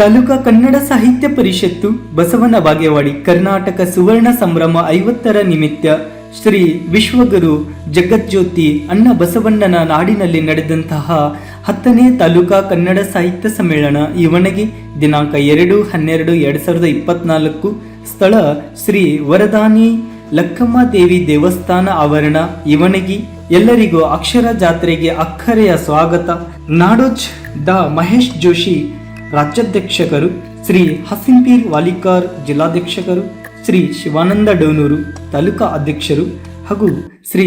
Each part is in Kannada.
ತಾಲೂಕಾ ಕನ್ನಡ ಸಾಹಿತ್ಯ ಪರಿಷತ್ತು ಬಸವನ ಬಾಗೇವಾಡಿ ಕರ್ನಾಟಕ ಸುವರ್ಣ ಸಂಭ್ರಮ 50ರ ನಿಮಿತ್ತ ಶ್ರೀ ವಿಶ್ವಗುರು ಜಗಜ್ಯೋತಿ ಅಣ್ಣ ಬಸವಣ್ಣನ ನಾಡಿನಲ್ಲಿ ನಡೆದಂತಹ 10ನೇ ತಾಲೂಕಾ ಕನ್ನಡ ಸಾಹಿತ್ಯ ಸಮ್ಮೇಳನ ಇವಣಗಿ ದಿನಾಂಕ 2/12/2024 ಸ್ಥಳ ಶ್ರೀ ವರದಾನಿ ಲಕ್ಕಮ್ಮ ದೇವಿ ದೇವಸ್ಥಾನ ಆವರಣ ಇವಣಗಿ. ಎಲ್ಲರಿಗೂ ಅಕ್ಷರ ಜಾತ್ರೆಗೆ ಅಕ್ಕರೆಯ ಸ್ವಾಗತ. ನಾಡೋಜ್ ಡಾ ಮಹೇಶ್ ಜೋಶಿ ರಾಜ್ಯಾಧ್ಯಕ್ಷರು, ಶ್ರೀ ಹಸೀಂಪೀರ್ ವಾಲಿಕಾರ್ ಜಿಲ್ಲಾಧ್ಯಕ್ಷರು, ಶ್ರೀ ಶಿವಾನಂದ ಡೋನೂರು ತಾಲೂಕಾ ಅಧ್ಯಕ್ಷರು ಹಾಗೂ ಶ್ರೀ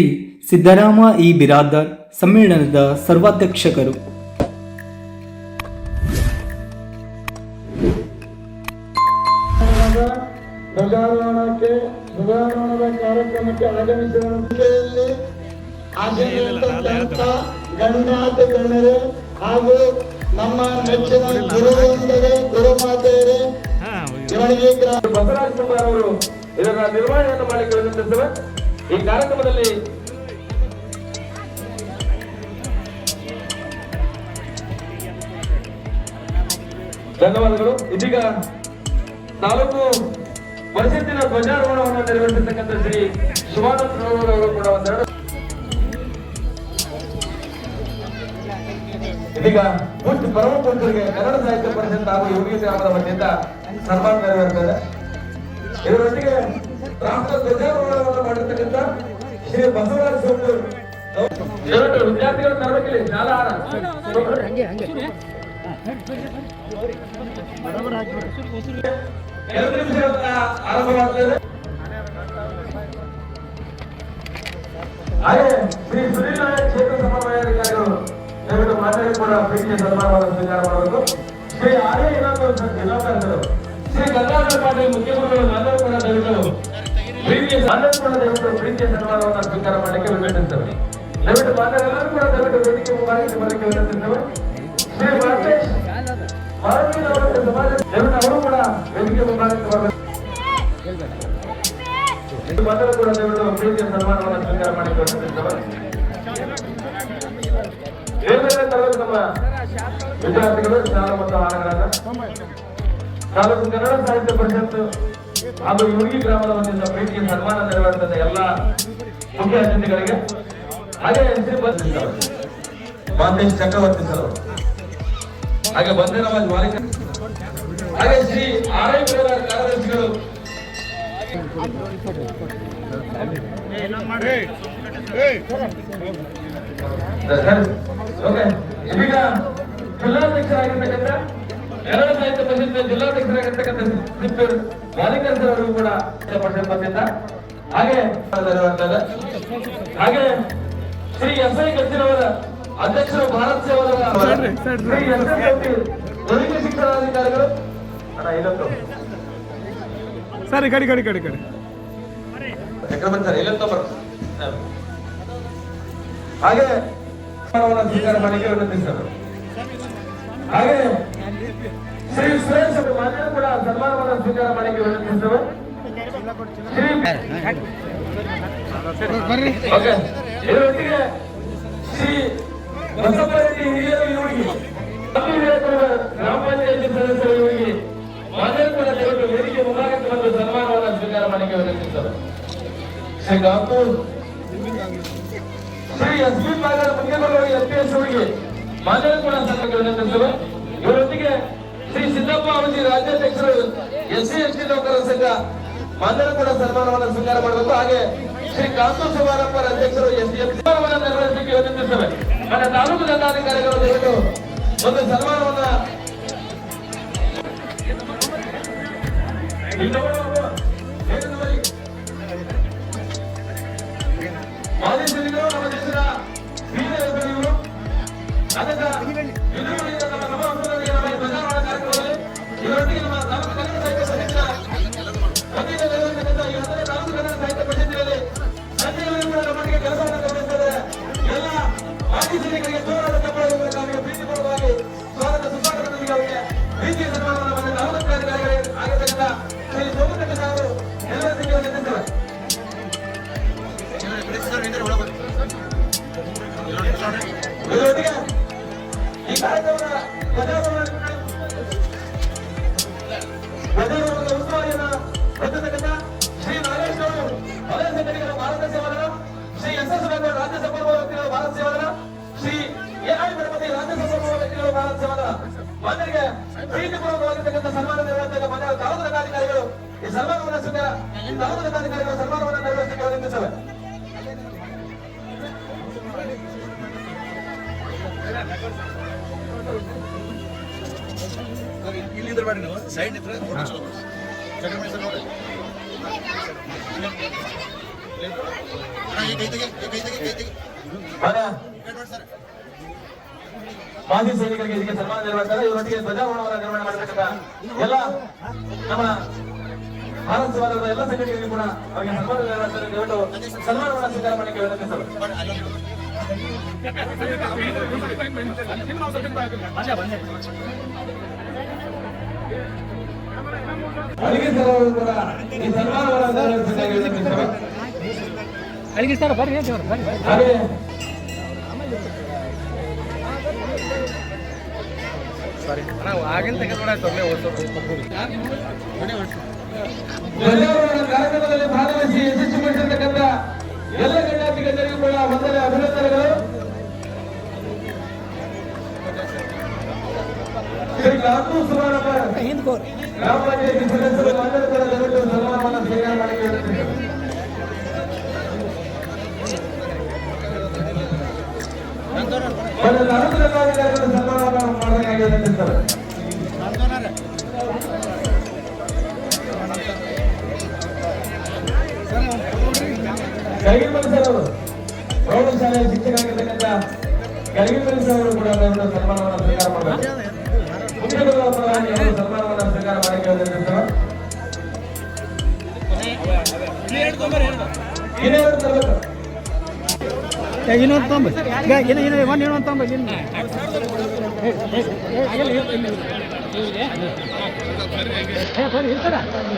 ಸಿದ್ದರಾಮ ಇ ಬಿರಾದಾರ್ ಸಮ್ಮೇಳನದ ಸರ್ವಾಧ್ಯಕ್ಷರು. ಧ್ವಜಾರೋಹಣದ ಕಾರ್ಯಕ್ರಮಕ್ಕೆ ಆಗಮಿಸಿರುವಂತಹ ಗಣ್ಯಾತ ಗಣ್ಯರೇ ಹಾಗೂ ನಮ್ಮ ನೆಚ್ಚಿನ ಗುರುವಂದರೆ ಗುರುಮಾತೆಯರೇ, ಇವರಿಗೆ ಬಸವರಾಜ ಕುಮಾರ್ ಅವರು ಇದರ ನಿರ್ವಹಣೆಯನ್ನು ಮಾಡಲಿಕ್ಕೆ ವಿನಂತಿಸುತ್ತೇವೆ. ಈ ಕಾರ್ಯಕ್ರಮದಲ್ಲಿ ಧನ್ಯವಾದಗಳು. ಇದೀಗ ತಾಲೂಕು ಪರಿಷತ್ತಿನ ಧ್ವಜಾರೋಹಣವನ್ನು ನೆರವೇರಿಸತಕ್ಕಂಥ ಶ್ರೀ ಶಿವಾನಂದ ಅವರು ಕೂಡ ಒಂದೆರಡು ಇದೀಗ ಪೂರ್ತಿ ಪರಮ ಪುರುಷರಿಗೆ ಕನ್ನಡ ಸಾಹಿತ್ಯ ಪರಿಷತ್ ಹಾಗೂ ಯೋಗಿ ಗ್ರಾಮದ ವತಿಯಿಂದ ಸನ್ಮಾನ ನೆರವೇರುತ್ತದೆ. ಇದರೊಂದಿಗೆ ರಾಷ್ಟ್ರ ಧ್ವಜಾರೋಹಣವನ್ನು ಮಾಡಿರ್ತಕ್ಕಂಥ ಶ್ರೀ ಬಸವರಾಜ ಸೋಮೂರು ವಿದ್ಯಾರ್ಥಿಗಳು ತರಬೇಕಿಲ್ಲ ಶಾಲಾ ಎರಡು ನಿಮಿಷ ಆರಂಭವಾಗ್ತದೆ. ಹಾಗೆ ಶ್ರೀ ಸುನೀಲ್ ನಾಯಕ್ ಕ್ಷೇತ್ರ ಸಮನ್ವಯಾಧಿಕಾರಿಗಳು ದಯವಿಟ್ಟು ಮಾತಾಡಿ ಕೂಡ ಪ್ರೀತಿಯ ಸನ್ಮಾನವನ್ನು ಸ್ವೀಕಾರ ಮಾಡಬೇಕು. ಶ್ರೀ ಆರ್ಯ ಜಿಲ್ಲಾಧಿಕಾರಿಗಳು, ಶ್ರೀ ಗಂಗಾಧರ ಪಾಟೀಲ್ ಮುಖ್ಯಮಂತ್ರಿಗಳು ಎಲ್ಲರೂ ಕೂಡ ದಯವಿಟ್ಟು ಪ್ರೀತಿಯ ಸನ್ಮಾನವನ್ನು ಸ್ವೀಕಾರ ಮಾಡಲಿಕ್ಕೆ ವಿನಂತಿಸುತ್ತೇವೆ. ದಯವಿಟ್ಟು ಮಾತಾಡೋರು ಕೂಡ ದಯವಿಟ್ಟು ವೇದಿಕೆ ಮುಂಭಾಗಕ್ಕೆ ಬರಲಿಕ್ಕೆ ವಿನಂತಿಸುತ್ತೇವೆ. ಶ್ರೀ ಮಾತೇಶ್ ಮಾರುವೀರ್ ಅವರ ಸಮಾಜ ದಯವಿಟ್ಟು ಅವರು ಕೂಡ ವೇದಿಕೆ ಮುಂಭಾಗಕ್ಕೆ ಬರಬೇಕು. ಮಾತಾಡ ಕೂಡ ದಯವಿಟ್ಟು ಪ್ರೀತಿಯ ಸನ್ಮಾನವನ್ನು ಸ್ವೀಕಾರ ಮಾಡಲಿಕ್ಕೆ ವಿನಂತಿಸುತ್ತೇವೆ. ನಮ್ಮ ವಿದ್ಯಾರ್ಥಿಗಳು ಶಾಲಾ ಮತ್ತು ಆಹಾರಗಳನ್ನು ತಾಲೂಕು ಕನ್ನಡ ಸಾಹಿತ್ಯ ಪರಿಷತ್ತು ಹಾಗೂ ಯೋಗಿ ಗ್ರಾಮದ ವತಿಯಿಂದ ಪ್ರೀತಿಗೆ ಸನ್ಮಾನ ನೆರವೇರುತ್ತದೆ ಎಲ್ಲ ಮುಖ್ಯ ಅತಿಥಿಗಳಿಗೆ. ಹಾಗೆ ಶ್ರೀ ಮಾತೇಶ್ ಚಕ್ರವರ್ತಿ ಸರ್, ಹಾಗೆ ಬಂದೇ ನವಾಜ್ ವಾಲಿಕ, ಹಾಗೆ ಶ್ರೀ ಆರ್ಯ ಕಾರ್ಯದರ್ಶಿಗಳು, ಇದೀಗ ಜಿಲ್ಲಾಧ್ಯಕ್ಷರಾಗಿರ್ತಕ್ಕಂಥ ಕನ್ನಡ ಸಾಹಿತ್ಯ ಪರಿಷತ್ ಜಿಲ್ಲಾಧ್ಯಕ್ಷರಾಗಿರ್ತಕ್ಕಂಥ ವಾಲಿಕರ್ ಸರ್ ಅವರು ಕೂಡ ಪರಿಷತ್ ವತಿಯಿಂದ ಹಾಗೆ ಶ್ರೀ ಎಸ್ ಐ ಗಚ್ಚಿನವರ ಅಧ್ಯಕ್ಷರು, ಭಾರತ ಸೇವಾ ಶ್ರೀ ಎಸ್ ಐ ದೈಹಿಕ ಶಿಕ್ಷಣಾಧಿಕಾರಿಗಳು ಸರಿ ಕಡಿ ಚಕ್ರವರ್ತಿ ಸರ್ ಇಲ್ಲಂತ ಹಾಗೆ ಸ್ವೀಕಾರ ಮಾಡಲಿಕ್ಕೆ ವಿನಂತಿಸಿದರು. ಹಾಗೆ ಶ್ರೀ ಸುರೇಶ್ ಮಾನ್ಯ ಕೂಡ ಸನ್ಮಾನವನ್ನು ಸ್ವೀಕಾರ ಮಾಡಲಿಕ್ಕೆ ವಿನಂತಿಸಿದರು. ಇದರೊಟ್ಟಿಗೆ ಶ್ರೀ ಬಸವರೆಡ್ಡಿ ಹಿರಿಯರ ಯೋಗಿ, ಗ್ರಾಮ ಪಂಚಾಯತಿ ಸದಸ್ಯರ ಯೋಗಿ ಮಾನ್ಯ ಕೂಡ ದಯವಿಟ್ಟು ವೇದಿಕೆ ಮುಂಭಾಗಕ್ಕೆ ಬಂದು ಸನ್ಮಾನವನ್ನು ಸ್ವೀಕಾರ ಮಾಡಲಿಕ್ಕೆ ವಿನಂತಿಸಿದರು. ಶ್ರೀ ಗಾಂಪೂರ್ ಶ್ರೀ ಎಸ್ ಪಿ ಪಾಗರ್ ಮುಖ್ಯಮಂತ್ರಿ ಎಸ್ ಅವರಿಗೆ ಮಾನ್ಯ ಕೂಡ ಸನ್ಮಾನಕ್ಕೆ ವಿನಂತಿಸಿದರು. ಇವರೊಂದಿಗೆ ಶ್ರೀ ಸಿದ್ದಪ್ಪ ಅವಧಿ ರಾಜ್ಯಾಧ್ಯಕ್ಷರು ಎಸ್ಸಿ ಎಸ್ಟಿ ನೌಕರರ ಸಂಘ ಮಾನ್ಯ ಕೂಡ ಸನ್ಮಾನವನ್ನು ಸ್ವೀಕಾರ ಮಾಡಬೇಕು. ಹಾಗೆ ಶ್ರೀ ಕಾಂತು ಶಿವಾರಪ್ಪ ಅಧ್ಯಕ್ಷರು ಸನ್ಮಾನವನ್ನು ನೆರವೇರಿಸಲಿಕ್ಕೆ ವಿನಂತಿಸುತ್ತೇವೆ. ನನ್ನ ತಾಲೂಕು ದಂಡಾಧಿಕಾರಿಗಳು ದಯವಿಟ್ಟು ಒಂದು ಸನ್ಮಾನವನ್ನ ಮಾಜಿ ಸೈನಿಕರು, ನಮ್ಮ ದೇಶದ ವೀರರು, ಅದಕ್ಕೆ ನಮ್ಮ ಧ್ವಜಾರೋಹಣ ಕಾರ್ಯಕ್ರಮದಲ್ಲಿ ಇವರೊಟ್ಟಿಗೆ ನಮ್ಮ ತಾಲೂಕು ಕನ್ನಡ ಸಾಹಿತ್ಯ ಪರಿಷತ್ತಿನ ವತಿಯಿಂದ ನೆರವೇರಿಸತಕ್ಕಂಥ ಈ 10ನೇ ತಾಲೂಕು ಕನ್ನಡ ಸಾಹಿತ್ಯ ಪರಿಷತ್ತಿನಲ್ಲಿ ಸಂಜೆಯವರೆಗೂ ಕೂಡ ನಮ್ಮೊಟ್ಟಿಗೆ ಕೆಲಸವನ್ನು ನಿರ್ವಹಿಸುತ್ತದೆ. ಎಲ್ಲ ಮಾಜಿ ಸೈನಿಕರಿಗೆ ಜೋರಾದ ಚಪ್ಪಾಳೆ ಅವರಿಗೆ ಪ್ರೀತಿಪೂರ್ವಕವಾಗಿ ಸ್ವಾಗತ ಸುಸ್ವಾಗತದೊಂದಿಗೆ ಅವರಿಗೆ ಪ್ರೀತಿಯ ಸನ್ಮಾನವನ್ನು ನಮ್ಮ ತಾಲೂಕು ಆಗಿರತಕ್ಕಂಥ ಶ್ರೀ ಸೋಮಕಟ್ಟ ಸಾವರು ನೆರವೇರಿಸಲಿಕ್ಕೆ ವಿನಂತಿಸುತ್ತೇವೆ. ಇದರೊಟ್ಟಿಗೆ ಈ ಕಾರ್ಯಕ್ರಮದ ಪ್ರೀತಿಪೂರ್ವಕವಾಗಿರ್ತಕ್ಕಂಥ ಸನ್ಮಾನ ನಿರ್ವಹಿಸಿದ ಮನೆಯ ತಾಲೂಕು ಅಧಿಕಾರಿಗಳು ಈ ಸನ್ಮಾನವನ್ನು ತಾಲೂಕು ಅಧಿಕಾರಿಗಳು ಸನ್ಮಾನವನ್ನು ನಿರ್ವಹಿಸಲಿಕ್ಕೆ ವಿನಂತಿಸುತ್ತೇವೆ. ಇಲ್ಲಿಂದ ಮಾಡಿ ನೀವು ಸೈಡ್ ಇದ್ರೆ ಮಾಜಿ ಸೈನಿಕರಿಗೆ ಇದಕ್ಕೆ ಸನ್ಮಾನ ನಿರ್ವಹಿಸ್ತಾರೆ. ಇವರೊಟ್ಟಿಗೆ ಧ್ವಜಾರೋಹಣವನ್ನು ನಿರ್ವಹಣೆ ಮಾಡತಕ್ಕಂಥ ಎಲ್ಲ ನಮ್ಮ ಭಾರತ ಸಮಾಜದ ಎಲ್ಲ ಸಂಘಟನೆಗಳಿಗೂ ಕೂಡ ಅವರಿಗೆ ಸನ್ಮಾನ ನಿರ್ವಹಿಸ್ತಾರೆ. ದಯವಿಟ್ಟು ಸನ್ಮಾನವನ್ನು ಸ್ವೀಕಾರ ಮಾಡಲಿಕ್ಕೆ ವಿನಂತಿಸಲು. ಅಲ್ಲಿಗೆ ಸರ್ ಅವರು ಕೂಡ ಈ ಸನ್ಮಾನವನ್ನು ನಿರ್ವಹಿಸಲಿಕ್ಕೆ ವಿನಂತಿಸಲು. ಅಲ್ಲಿಗೆ ಸರ್ ಬರ್ರಿ ಹಾಗೆ ಆಗಿನ ತೆಗೆದುಕೊಂಡಾಯ್ತು ಧ್ವಜಾರೋಹಣ ಕಾರ್ಯಕ್ರಮದಲ್ಲಿ ಭಾಗವಹಿಸಿ ಯಶಸ್ವಿಗೊಳಿಸಿರ್ತಕ್ಕಂಥ ಎಲ್ಲ ಗಣ್ಯಾತಿಗಣ್ಯರಿಗೂ ಕೂಡ ಮೊದಲೇ ಅಭಿನಂದನೆಗಳು. ಶ್ರೀ ಲಾಲು ಸುವರ್ಣಪ್ಪ ಗ್ರಾಮ ಪಂಚಾಯತಿ ಸದಸ್ಯರು ಎಲ್ಲರೂ ಕೂಡ ದಯವಿಟ್ಟು ಸನ್ಮಾನವನ್ನು ಸ್ವೀಕಾರ ಮಾಡಲಿಕ್ಕೆ ವಿನಂತಿಸುತ್ತೇವೆ. ತಾಲೂಕು ದಂಡಾಧಿಕಾರಿಗಳು ಸನ್ಮಾನವನ್ನು ಮಾಡಬೇಕಾಗಿ ವಿನಂತಿಸುತ್ತಾರೆ. ಗಲಗಿಮಲ್ ಸರ್ ಅವರು ಪ್ರೌಢಶಾಲೆಯ ಶಿಕ್ಷಕರಾಗಿರ್ತಕ್ಕಂಥ ಗಲಗಿಮಲ್ ಸರ್ ಅವರು ಕೂಡ ದಯವಿಟ್ಟು ಸನ್ಮಾನವನ್ನು ಸ್ವೀಕಾರ ಮಾಡಬೇಕು. ಮುಖ್ಯಮಂತ್ರಿಗಳ ಪರವಾಗಿ ಅವರು ಸನ್ಮಾನವನ್ನು ಸ್ವೀಕಾರ ಮಾಡಲಿಕ್ಕೆ ವಿನಂತಿಸುತ್ತೇವೆ. ಇನ್ನೇನು ತರಬೇಕು? ಇನ್ನೊಂದು ತೊಂಬ ಇನ್ನೊಂದು ತೊಂಬ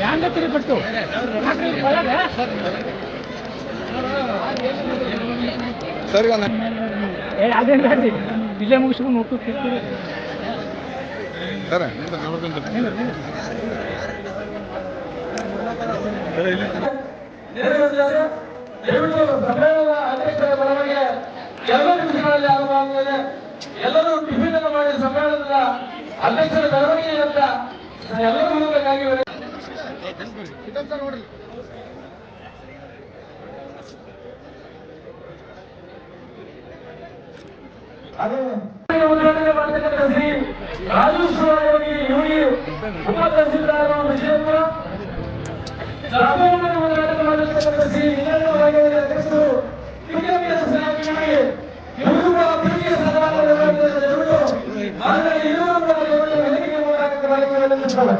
ಹ್ಯಾಂಗತ್ತೀರಿ ಬಿಟ್ಟು ಸರಿ ಅದೇನು ಹೇಳಿ ಇಲ್ಲೇ ಮುಗಿಸ್ಕೊಂಡು ಹೋಗ್ತಿರ್ತೀರಿ ಸರ್ ದಯವಿಟ್ಟು ಸಮ್ಮೇಳನದ ಅಧ್ಯಕ್ಷರ ಬರವಣಿಗೆ ಎಲ್ಲ ನಿಮಿಷಗಳಲ್ಲಿ ಆರಂಭವಾಗುತ್ತದೆ. ಎಲ್ಲರೂ ಟಿಫಿನ್ ಅನ್ನು ಮಾಡಿ ಸಮ್ಮೇಳನದ ಅಧ್ಯಕ್ಷರ ಮೆರವಣಿಗೆ ಅಂತ ಎಲ್ಲರೂ ಹೋಗಬೇಕಾಗಿ ಉದ್ಘಾಟನೆ ಮಾಡತಕ್ಕಂಥ ಶ್ರೀ ರಾಜು ಶಿವಯೋಗಿ ಯುವಿ ಉಪ ತಹಸೀಲ್ದಾರ್ ವಿಜಯಪುರ, ಸಭೆಯನ್ನು ಉದ್ಘಾಟನೆ ಮಾಡತಕ್ಕಂಥ ಶ್ರೀ ವಿಜಯೇಂದ್ರ ಭಾಗ್ಯದ ಅಧ್ಯಕ್ಷರು ಯುವಜನ ಸಮಿತಿ ಇವರು ಕೂಡ ಪ್ರೀತಿಯ ಸನ್ಮಾನ ನಿರ್ವಹಿಸಿದರು. ಆದರೆ ಇವರು ಕೂಡ ವೇದಿಕೆ ಮೂಲಕ ಮಾಡಲಿಕ್ಕೆ ವಿನಂತಿಸುತ್ತೇವೆ.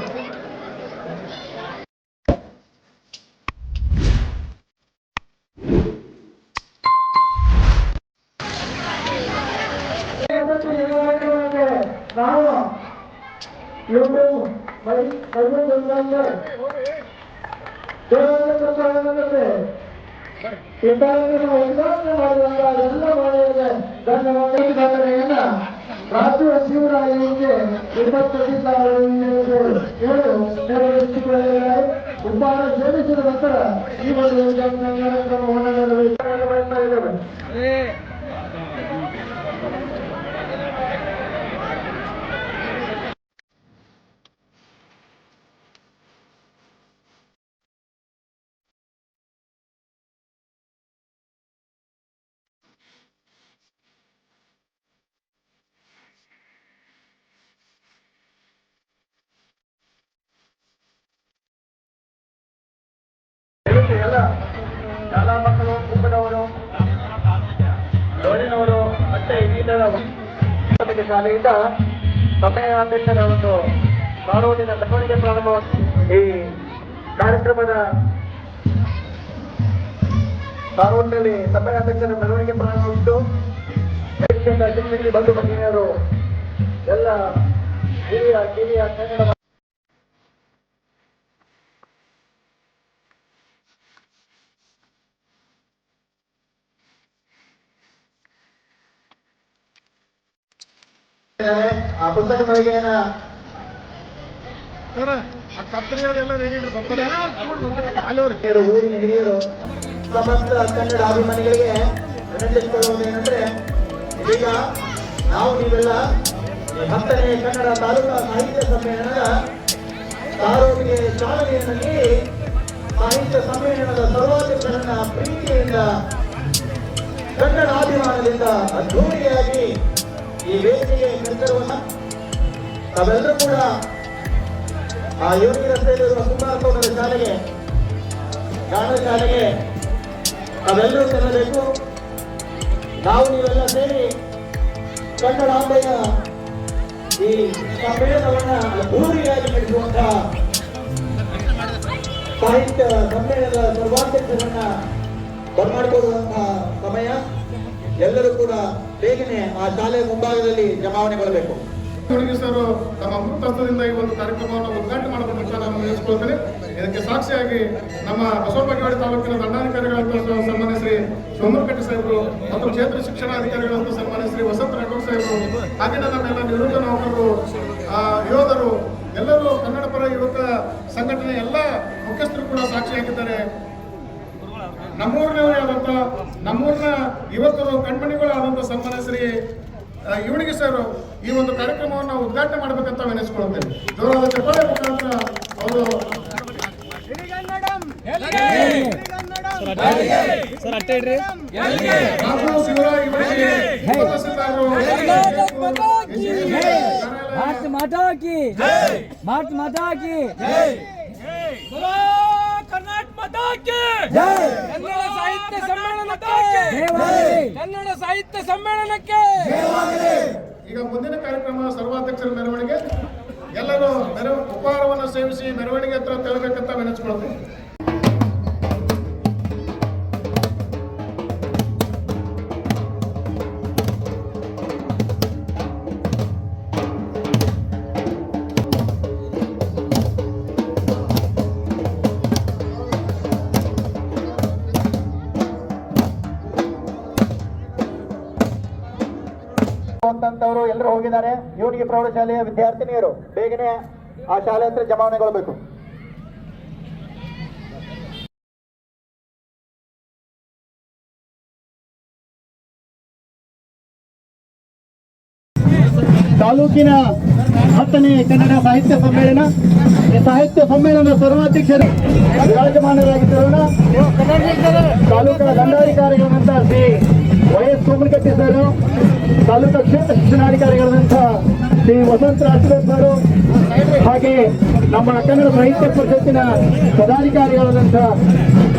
ನಾವು ಇವರು ರಾಷ್ಟ್ರೀಯ ಶಿವರಾಯನಿಗೆ 27 ನೆರವೇರಿಸಿಕೊಳ್ಳಲಿದ್ದಾರೆ. ಉಪಹಾರ ಸೇವಿಸಿದ ನಂತರ ಈ ಒಂದು ಕಾರ್ಯಕ್ರಮವನ್ನು ನೆರವೇರಿಸ್ತಾ ಇದ್ದೇವೆ. ಎಲ್ಲ ಶಾಲಾ ಮಕ್ಕಳು, ಕುಟುಂಬದವರು, ಲೋಡಿನವರು ಮತ್ತೆ ಇನ್ನಿತರ ಶಾಲೆಯಿಂದ ಸಮಯಾಧ್ಯಕ್ಷರ ಒಂದು ಕಾನೂನಿನ ಮೆರವಣಿಗೆ ಪ್ರಾರಂಭ. ಈ ಕಾರ್ಯಕ್ರಮದ ಕಾನೂನಿನಲ್ಲಿ ಸಮಯಾಧ್ಯಕ್ಷರ ಮೆರವಣಿಗೆ ಪ್ರಾರಂಭವಿದ್ದು ಅಧ್ಯಕ್ಷರಲ್ಲಿ ಬಂಧು ಭಗಿನಿಯರು ಎಲ್ಲ ಹಿರಿಯ ಕಿರಿಯ ಕನ್ನಡ ಆ ಪುಸ್ತಕ ಮಳಿಗೆಯನ್ನ ಊರಿನ ಹಿರಿಯರು ಸಮಸ್ತ ಕನ್ನಡ ಅಭಿಮಾನಿಗಳಿಗೆ ವಿನಂತಿಸಿಕೊಳ್ಳುವುದೇನೆಂದ್ರೆ, ಈಗ ನಾವು ನೀವೆಲ್ಲ 10ನೇ ಕನ್ನಡ ತಾಲೂಕಾ ಸಾಹಿತ್ಯ ಸಮ್ಮೇಳನದ ತಾಲೂಕಿಗೆ ಚಾಲನೆಯನ್ನು ನೀಡಿ ಸಾಹಿತ್ಯ ಸಮ್ಮೇಳನದ ಸರ್ವಾಧ್ಯಕ್ಷರನ್ನ ಪ್ರೀತಿಯಿಂದ ಕನ್ನಡ ಅಭಿಮಾನದಿಂದ ಅದ್ಧೂರಿಯಾಗಿ ಈ ವೇದಿಕೆಗೆ ಕರೆತರುವನ್ನ ತಾವೆಲ್ಲರೂ ಕೂಡ ಆ ಯೋಗಿ ರಸ್ತೆಯಲ್ಲಿರುವ ಕುಮಾರಕೋಟದ ಶಾಲೆಗೆ ಗಾನ ಶಾಲೆಗೆ ತಾವೆಲ್ಲರೂ ತೆರಳಬೇಕು. ನಾವು ನೀವೆಲ್ಲ ಸೇರಿ ಕನ್ನಡಾಂಬೆಯ ಈ ಸಮ್ಮೇಳನವನ್ನ ಅದ್ಧೂರಿಯಾಗಿ ನಡೆಸುವಂತಹ ಸಾಹಿತ್ಯ ಸಮ್ಮೇಳನದ ಸರ್ವಾಧ್ಯಕ್ಷರನ್ನ ಬರಮಾಡಿಕೊಳ್ಳುವಂತಹ ಸಮಯ. ಎಲ್ಲರೂ ಕೂಡ ಬೇಗನೆ ಆ ಶಾಲೆಯ ಮುಂಭಾಗದಲ್ಲಿ ಜಮಾವಣೆಗೊಳ್ಳಬೇಕು. ಸರ್ ತಮ್ಮ ಮುಕ್ತತ್ವದಿಂದ ಈ ಒಂದು ಕಾರ್ಯಕ್ರಮವನ್ನು ಉದ್ಘಾಟನೆ ಮಾಡಬೇಕಂತ ನಾನು ತಿಳಿಸ್ಕೊಳ್ತೇನೆ. ಇದಕ್ಕೆ ಸಾಕ್ಷಿಯಾಗಿ ನಮ್ಮ ಬಸವನಬಾಗೇವಾಡಿ ತಾಲೂಕಿನ ದಂಡಾಧಿಕಾರಿಗಳಂತ ಸನ್ಮಾನ್ಯ ಶ್ರೀ ಸೋಮರಕಟ್ಟಿ ಸಾಹೇಬರು ಮತ್ತು ಕ್ಷೇತ್ರ ಶಿಕ್ಷಣಾಧಿಕಾರಿಗಳಂತ ಸನ್ಮಾನ್ಯ ಶ್ರೀ ವಸಂತ ರಾಠೋಡ್ ಸಾಹೇಬರು, ಹಾಗೆಯೇ ನಮ್ಮೆಲ್ಲ ನಿವೃತ್ತ ನೌಕರರು, ಯೋಧರು, ಎಲ್ಲರೂ ಕನ್ನಡ ಪರ ಯುವಕ ಸಂಘಟನೆ ಎಲ್ಲ ಮುಖ್ಯಸ್ಥರು ಕೂಡ ಸಾಕ್ಷಿಯಾಗಿದ್ದಾರೆ. ನಮ್ಮೂರಿನವರೇ ಆದಂತ ನಮ್ಮೂರಿನ ಯುವಕರು ಕಣ್ಮಣಿಗಳಾದಂಥ ಸನ್ಮಾನ್ಯ ಶ್ರೀ ಇವಣಿಗೆ ಸರ್ ಈ ಒಂದು ಕಾರ್ಯಕ್ರಮವನ್ನು ಉದ್ಘಾಟನೆ ಮಾಡಬೇಕಂತ ವಿನಂತಿಸಿಕೊಳ್ಳುತ್ತೇನೆ. ಜೋರಾದ ಚಪ್ಪಾಳೆ ಮುಖಾಂತರ ಅವರು ಕನ್ನಡ ಸಾಹಿತ್ಯ ಸಮ್ಮೇಳನಕ್ಕೆ ಈಗ ಮುಂದಿನ ಕಾರ್ಯಕ್ರಮ ಸರ್ವಾಧ್ಯಕ್ಷರ ಮೆರವಣಿಗೆ. ಎಲ್ಲರೂ ಉಪಹಾರವನ್ನು ಸೇವಿಸಿ ಮೆರವಣಿಗೆ ಹತ್ರ ತೆರಬೇಕಂತ ವಿನಂತಿಸಿಕೊಳ್ಳುತ್ತೇನೆ. ಅಂತವರು ಎಲ್ಲರೂ ಹೋಗಿದ್ದಾರೆ. ಇವನಿಗೆ ಪ್ರೌಢಶಾಲೆಯ ವಿದ್ಯಾರ್ಥಿನಿಯರು ಬೇಗನೆ ಆ ಶಾಲೆ ಹತ್ರ ಜಮಾವಣೆಗೊಳ್ಳಬೇಕು. ತಾಲೂಕಿನ 10ನೇ ಕನ್ನಡ ಸಾಹಿತ್ಯ ಸಮ್ಮೇಳನ, ಈ ಸಾಹಿತ್ಯ ಸಮ್ಮೇಳನದ ಸರ್ವಾಧ್ಯಕ್ಷರು ವಿರಾಜಮಾನರಾಗಿದ್ದರೋಣ ತಾಲೂಕಿನ ದಂಡಾಧಿಕಾರಿಗಳಾದಂಥ ಶ್ರೀ ವೈಎಸ್ ಸೋಮನಕಟ್ಟಿ ಸರ್, ತಾಲೂಕಾ ಕ್ಷೇತ್ರ ಶಿಕ್ಷಣಾಧಿಕಾರಿಗಳಾದಂಥ ಶ್ರೀ ವಸಂತ ರಾಠೋಡ್ ಸರ್, ಹಾಗೆ ನಮ್ಮ ಕನ್ನಡ ಸಾಹಿತ್ಯ ಪರಿಷತ್ತಿನ ಪದಾಧಿಕಾರಿಗಳಾದಂಥ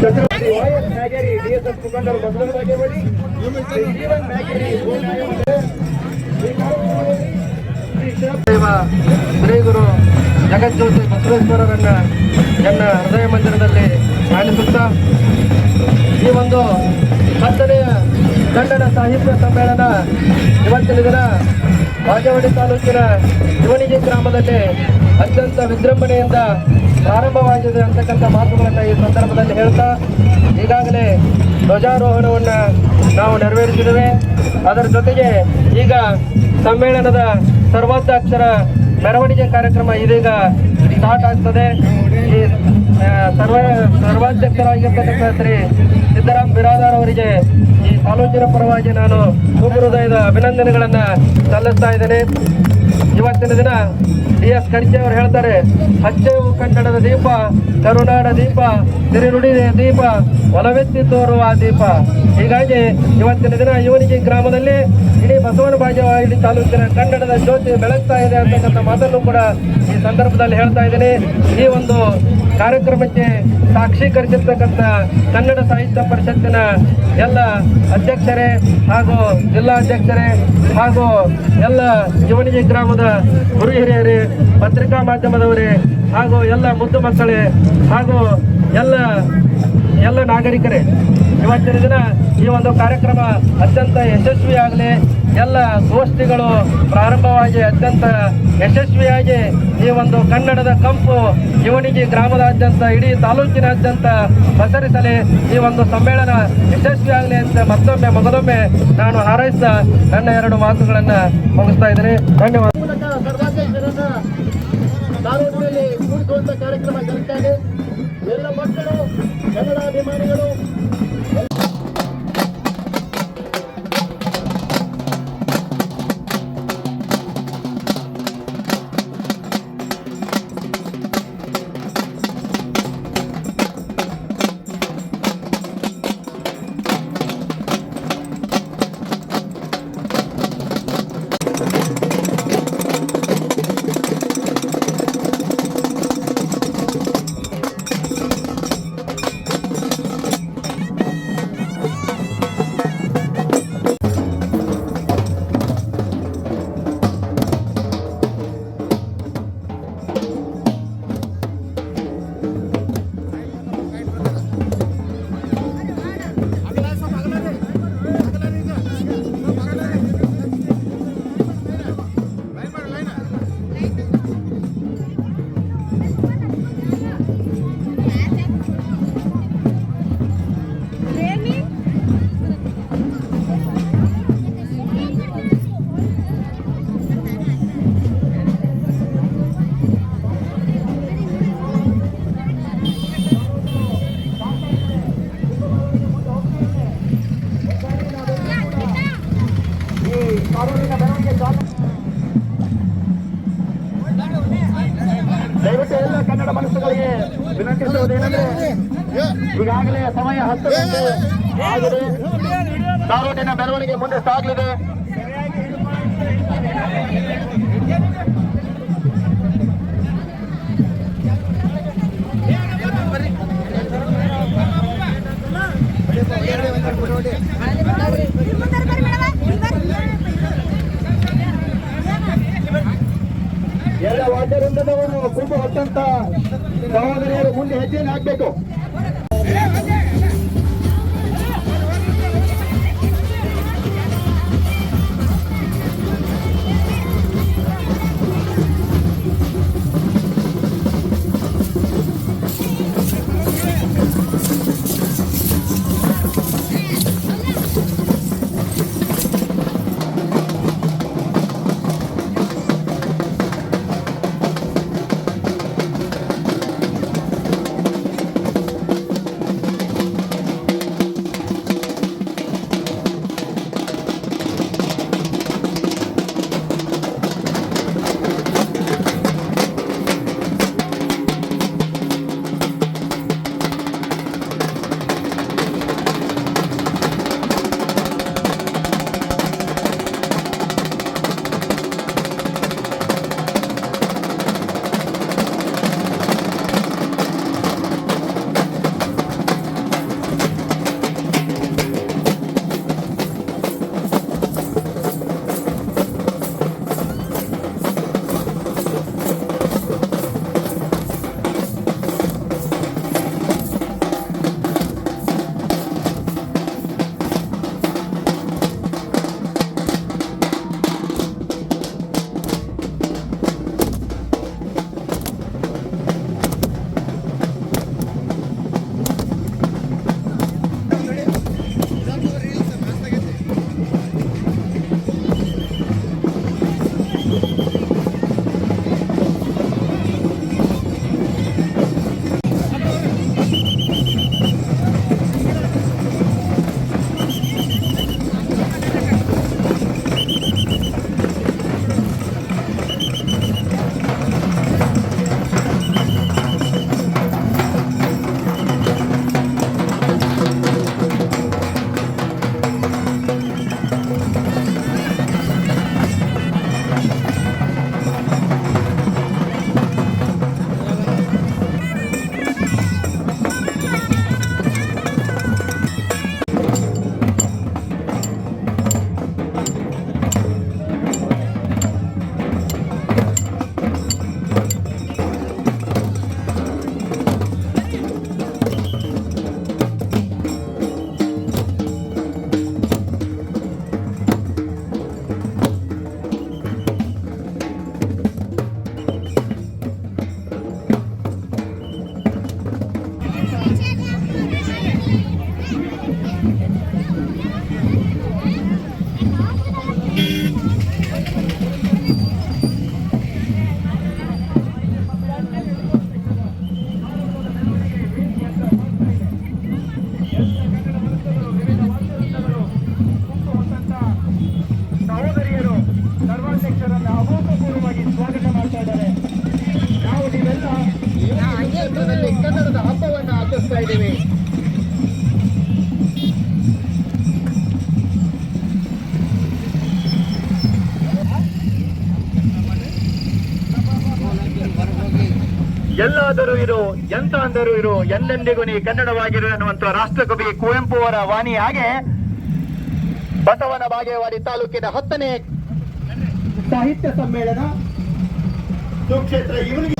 ಚಕ್ರವರ್ತಿ ವೈಎಸ್ ಮ್ಯಾಗೇರಿ, ಡಿಎಸ್ಎಸ್ ಮುಖಂಡರು ಬಸವನ ಬಾಗೇವಾಡಿ, ಶ್ರೀ ಜೀವನ್ ಮ್ಯಾಗೇರಿ, ಶ್ರೀ ಗುರು ಜಗಜ್ಯೋತಿ ಬಸವೇಶ್ವರರನ್ನ ನನ್ನ ಹೃದಯ ಮಂದಿರದಲ್ಲಿ ಧ್ಯಾನಿಸುತ್ತಾ ಈ ಒಂದು 10ನೇ ಕನ್ನಡ ಸಾಹಿತ್ಯ ಸಮ್ಮೇಳನ ಇವತ್ತಿನ ದಿನ ಬಾಗೇವಾಡಿ ತಾಲೂಕಿನ ಇವಣಿಗೆ ಗ್ರಾಮದಲ್ಲಿ ಅತ್ಯಂತ ವಿಜೃಂಭಣೆಯಿಂದ ಪ್ರಾರಂಭವಾಗಿದೆ ಅಂತಕ್ಕಂಥ ಮಾತುಗಳನ್ನು ಈ ಸಂದರ್ಭದಲ್ಲಿ ಹೇಳ್ತಾ, ಈಗಾಗಲೇ ಧ್ವಜಾರೋಹಣವನ್ನು ನಾವು ನೆರವೇರಿಸಿದ್ದೇವೆ. ಅದರ ಜೊತೆಗೆ ಈಗ ಸಮ್ಮೇಳನದ ಸರ್ವಾಧ್ಯಕ್ಷರ ಮೆರವಣಿಗೆ ಕಾರ್ಯಕ್ರಮ ಇದೀಗ ಸ್ಟಾರ್ಟ್ ಆಗ್ತದೆ. ಈ ಸರ್ವಾಧ್ಯಕ್ಷರಾಗಿರ್ತಕ್ಕಂಥ ಶ್ರೀ ಸಿದ್ದರಾಮ್ ಬಿರಾದಾರ್ ಅವರಿಗೆ ಈ ತಾಲೂಕಿನ ಪರವಾಗಿ ನಾನು ತುಂಬ ಹೃದಯದ ಅಭಿನಂದನೆಗಳನ್ನು ಸಲ್ಲಿಸ್ತಾ ಇದ್ದೇನೆ. ಇವತ್ತಿನ ದಿನ ಡಿ.ಎಸ್. ಕರ್ಜೆ ಅವರು ಹೇಳ್ತಾರೆ, ಹಚ್ಚೆವು ಕನ್ನಡದ ದೀಪ, ಕರುನಾಡ ದೀಪ, ಸಿರಿನುಡಿಯ ದೀಪ, ಒಲವೆತ್ತಿ ತೋರುವ ದೀಪ. ಹೀಗಾಗಿ ಇವತ್ತಿನ ದಿನ ಇವನಿಗೆ ಗ್ರಾಮದಲ್ಲಿ ಇಡೀ ಬಸವನ ಬಾಗೇವಾಡಿ ತಾಲೂಕಿನ ಕನ್ನಡದ ಜ್ಯೋತಿ ಬೆಳಗ್ತಾ ಇದೆ ಅಂತಕ್ಕಂಥ ಮಾತನ್ನು ಕೂಡ ಈ ಸಂದರ್ಭದಲ್ಲಿ ಹೇಳ್ತಾ ಇದ್ದೇನೆ. ಈ ಒಂದು ಕಾರ್ಯಕ್ರಮಕ್ಕೆ ಸಾಕ್ಷೀಕರಿಸಿರ್ತಕ್ಕಂಥ ಕನ್ನಡ ಸಾಹಿತ್ಯ ಪರಿಷತ್ತಿನ ಎಲ್ಲ ಅಧ್ಯಕ್ಷರೇ ಹಾಗೂ ಜಿಲ್ಲಾ ಅಧ್ಯಕ್ಷರೇ ಹಾಗೂ ಎಲ್ಲ ಇವನಿಗೆ ಗ್ರಾಮದ ಗುರು ಹಿರಿಯರೇ, ಪತ್ರಿಕಾ ಮಾಧ್ಯಮದವರೇ ಹಾಗೂ ಎಲ್ಲ ಮುದ್ದು ಮಕ್ಕಳೇ ಹಾಗೂ ಎಲ್ಲ ನಾಗರಿಕರೇ, ಇವತ್ತಿನ ದಿನ ಈ ಒಂದು ಕಾರ್ಯಕ್ರಮ ಅತ್ಯಂತ ಯಶಸ್ವಿಯಾಗಲಿ. ಎಲ್ಲ ಗೋಷ್ಠಿಗಳು ಪ್ರಾರಂಭವಾಗಿ ಅತ್ಯಂತ ಯಶಸ್ವಿಯಾಗಿ ಈ ಒಂದು ಕನ್ನಡದ ಕಂಪು ಇವನಿಗೆ ಗ್ರಾಮದಾದ್ಯಂತ ಇಡೀ ತಾಲೂಕಿನಾದ್ಯಂತ ಪಸರಿಸಲಿ. ಈ ಒಂದು ಸಮ್ಮೇಳನ ಯಶಸ್ವಿಯಾಗಲಿ ಅಂತ ಮಗದೊಮ್ಮೆ ನಾನು ಹಾರೈಸ್ತಾ ನನ್ನ 2 ಮಾತುಗಳನ್ನು ಮುಗಿಸ್ತಾ ಇದ್ದೇನೆ. ಧನ್ಯವಾದ. ತಾಲೂಕಿನಲ್ಲಿ ಕೂಡಿಸುವಂತ ಕಾರ್ಯಕ್ರಮ ಜರುಗ್ತಾ ಇದೆ. ಎಲ್ಲ ಮಕ್ಕಳು, ಕನ್ನಡಾಭಿಮಾನಿಗಳು ದಯವಿಟ್ಟು ಎಲ್ಲ ಕನ್ನಡ ಮನಸ್ಸುಗಳಿಗೆ ವಿನಂತಿಸುವುದೇನೆಂದ್ರೆ ಈಗಾಗಲೇ ಸಮಯ 10 ಗಂಟೆ ಆಗಿದೆ. ಸಾರೋಟಿನ ಮೆರವಣಿಗೆ ಮುಂದೆ ಸಾಗಲಿದೆ. ಎಲ್ಲ ವಾದ್ಯವೃಂದದವರು ಕುಂಭ ಹೊತ್ತಂತ ಸಹೋದರಿಯರು ಮುಂದೆ ಹೆಜ್ಜೆಯನ್ನು ಹಾಕಬೇಕು. ಕನ್ನಡದ ಹಬ್ಬವನ್ನು ಆಚರಿಸ್ತಾ ಇದ್ದೀವಿ. ಎಲ್ಲಾದರೂ ಇರು, ಎಂತ ಅಂದರೂ ಇರು, ಎಲ್ಲೆಂದಿಗೂ ನೀ ಕನ್ನಡವಾಗಿರು ಎನ್ನುವಂತ ರಾಷ್ಟ್ರಕವಿ ಕುವೆಂಪು ಅವರ ವಾಣಿ ಹಾಗೆ ಬಸವನ ಬಾಗೇವಾಡಿ ತಾಲೂಕಿನ 10ನೇ ಸಾಹಿತ್ಯ ಸಮ್ಮೇಳನ ಸುಕ್ಷೇತ್ರ ಇವನಿಗೆ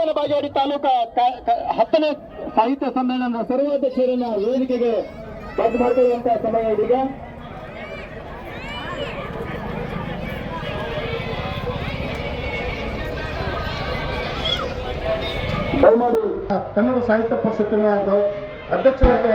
ಬಸವನ ಬಾಗೇವಾಡಿ ತಾಲೂಕಾ 10ನೇ ಸಾಹಿತ್ಯ ಸಮ್ಮೇಳನದ ಸರ್ವಾಧ್ಯಕ್ಷರನ್ನ ವೇದಿಕೆಗೆ ರದ್ದು ಮಾಡಿಕೊಳ್ಳುವಂತಹ ಸಮಯ ಇದೀಗ. ದಯಮಾಡಿ ಕನ್ನಡ ಸಾಹಿತ್ಯ ಪರಿಷತ್ತಿನ ಅಧ್ಯಕ್ಷರಾಗಿ